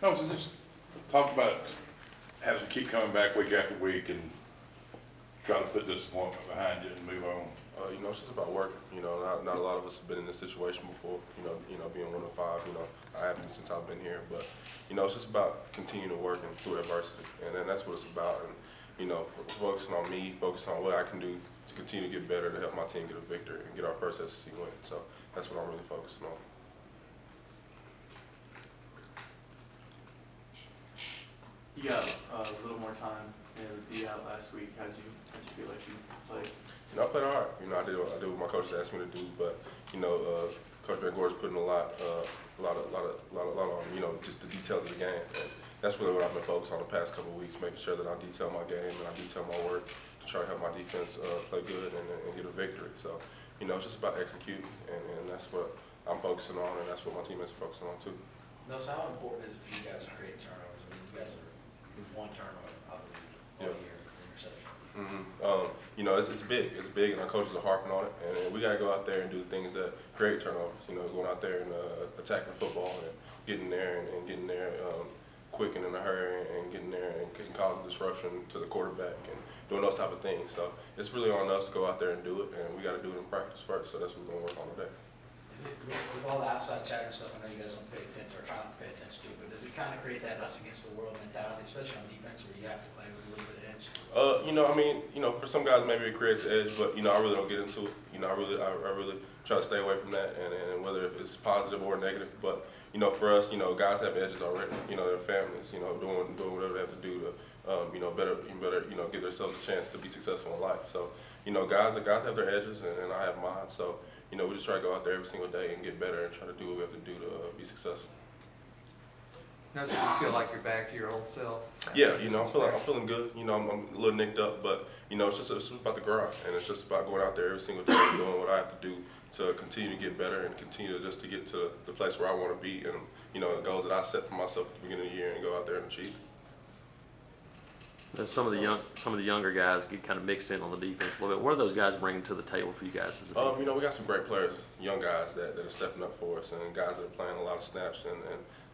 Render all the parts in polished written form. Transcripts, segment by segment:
No, so just talk about having to keep coming back week after week and try to put disappointment behind you and move on. It's just about working. Not a lot of us have been in this situation before. Being 1 of 5. I haven't since I've been here, but it's just about continuing to work and through adversity, and then that's what it's about. And focusing on me, focusing on what I can do to continue to get better to help my team get a victory and get our first SEC win. So that's what I'm really focusing on. You got a little more time and be out last week. How'd you feel like you played? I played hard. I did what my coach asked me to do, but Coach Eguae is putting a lot on just the details of the game. And that's really what I've been focused on the past couple of weeks, making sure that I detail my game and I detail my work to try to help my defense play good and get a victory. So it's just about executing, and that's what I'm focusing on, and that's what my teammates are focusing on too. Nosa, how important is it for you guys to create turnovers? I mean, you guys are one turnover, I believe, all year interception. It's big. It's big, and our coaches are harping on it. And we got to go out there and do things that create turnovers. Going out there and attacking the football and getting there and getting there quick and in a hurry and getting there and causing disruption to the quarterback and doing those type of things. So it's really on us to go out there and do it, and we got to do it in practice first. So that's what we're going to work on today. With all the outside chatter and stuff, I know you guys don't pay attention or try not to pay attention to, but does it kind of create that us against the world mentality, especially on defense where you have to play with a little bit of edge? For some guys maybe it creates edge, but I really don't get into it. I really try to stay away from that, and whether it's positive or negative. But for us, guys have edges already. Their families, doing whatever they have to do to better give themselves a chance to be successful in life. So guys have their edges, and I have mine. So we just try to go out there every single day and get better and try to do what we have to do to be successful. Now, so you feel like you're back to your old self? Yeah, I'm feeling good. I'm a little nicked up, but it's just about the grind, and it's just about going out there every single day and doing what I have to do to continue to get better and continue to get to the place where I want to be, and the goals that I set for myself at the beginning of the year and go out there and achieve. Some of the younger guys get kind of mixed in on the defense a little bit. What are those guys bringing to the table for you guys as a team? We got some great players, young guys that are stepping up for us, and guys that are playing a lot of snaps and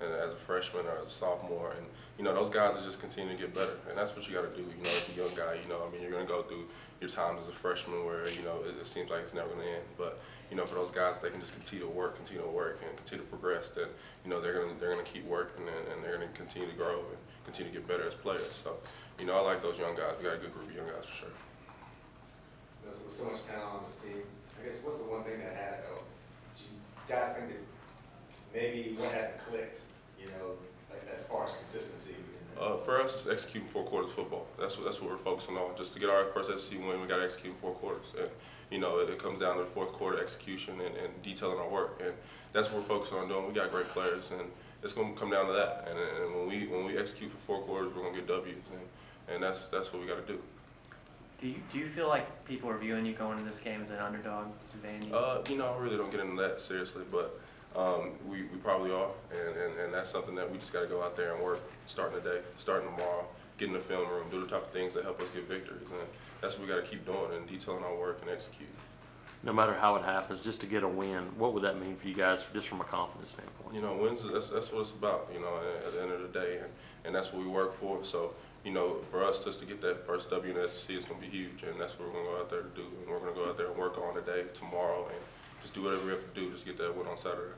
as a freshman or as a sophomore, and those guys are just continuing to get better, and that's what you got to do. As a young guy, you're going to go through your times as a freshman where it seems like it's never going to end, but for those guys, they can just continue to work and continue to progress. Then they're going to keep working and they're going to continue to grow and continue to get better as players. So I like those young guys. We got a good group of young guys for sure. There's so much talent on this team. I guess what's the one thing that had to go? Do you guys think that maybe what hasn't clicked? Like as far as consistency. For us, it's executing 4 quarters football. That's what we're focusing on. Just to get our first SEC win, we got to execute 4 quarters. And it comes down to the 4th quarter execution and detailing our work. And that's what we're focusing on doing. We got great players, and it's going to come down to that. And when we execute for 4 quarters, we're going to get W's. And that's what we got to do. Do you feel like people are viewing you going into this game as an underdog? I really don't get into that seriously, but we probably are, and that's something that we just got to go out there and work, starting today, starting tomorrow, get in the film room, do the type of things that help us get victories, and that's what we got to keep doing and detailing our work and execute. No matter how it happens, just to get a win, what would that mean for you guys, just from a confidence standpoint? Wins. That's what it's about. At the end of the day, and that's what we work for. So. For us just to get that first W in the SEC is going to be huge, and that's what we're going to go out there to do. And we're going to go out there and work on today, tomorrow, and just do whatever we have to do just to get that win on Saturday.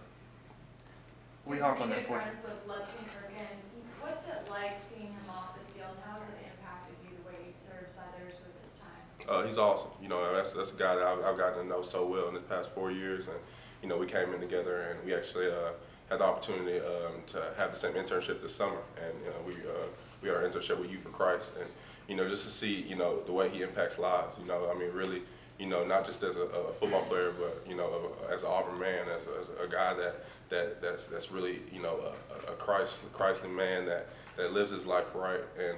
We harp on that for friends with Lutzenbergen. What's it like seeing him off the field? How has it impacted you the way he serves others with his time? He's awesome. That's a guy that I've gotten to know so well in the past 4 years, and we came in together, and we actually had the opportunity to have the same internship this summer, and we had our internship with Youth for Christ, and just to see the way he impacts lives. Really, not just as a football player, but as an Auburn man, as a guy that's really a Christly man that lives his life right, and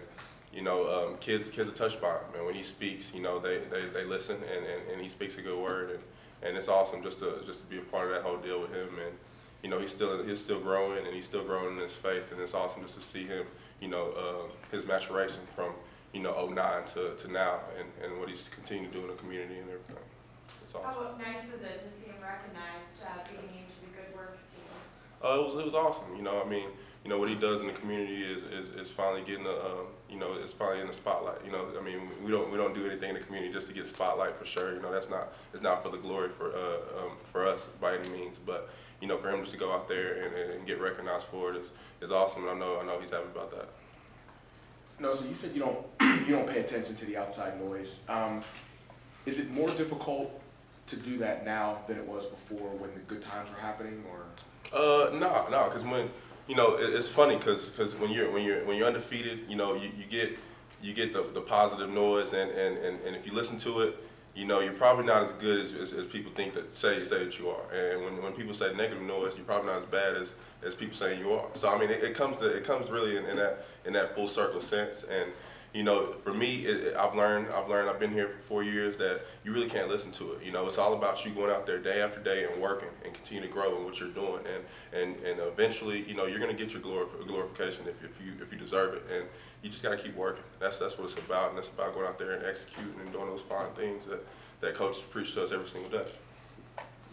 kids are touched by him, and when he speaks, they listen, and he speaks a good word, and it's awesome just to be a part of that whole deal with him, and he's still growing, and he's still growing in his faith, and it's awesome just to see him, his maturation from, 09 to now, and what he's continuing to do in the community and everything. It's awesome. How nice was it to see him recognized being named to the Good Works team? It was awesome. you know, what he does in the community is finally getting it's finally in the spotlight. You know, I mean, we don't do anything in the community just to get spotlight for sure. You know, it's not for the glory for us by any means, but you know, for him just to go out there and get recognized for it is awesome, and I know he's happy about that. No, so you said you don't pay attention to the outside noise. Is it more difficult to do that now than it was before when the good times were happening, or? No, because when it's funny because when you're undefeated, you know, you get the positive noise, and if you listen to it, you know, you're probably not as good as people think that say that you are. And when people say negative noise, you're probably not as bad as people saying you are. So I mean, it comes really in that full circle sense. And you know, for me, I've learned. I've been here for 4 years that you really can't listen to it. You know, it's all about you going out there day after day and working and continue to grow in what you're doing. And eventually, you know, you're gonna get your glorification if you deserve it. And you just gotta keep working. That's what it's about, and it's about going out there and executing and doing those fine things that coaches preach to us every single day.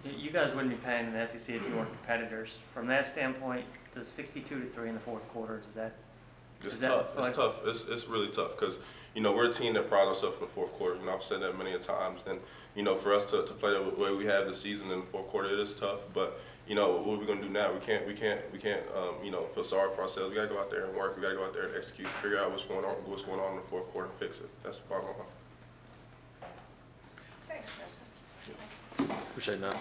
You guys wouldn't be playing in the SEC if you weren't competitors. From that standpoint, the 62-3 in the fourth quarter, does that? It's tough. It's tough. It's really tough because, you know, we're a team that prides ourselves in the fourth quarter. You know, I've said that many a times. And, you know, for us to play the way we have this season in the fourth quarter, it is tough. But, you know, what are we going to do now? We can't you know, feel sorry for ourselves. We got to go out there and work. We got to go out there and execute, figure out what's going on in the fourth quarter and fix it. That's the bottom line. Thanks, Justin. Appreciate that.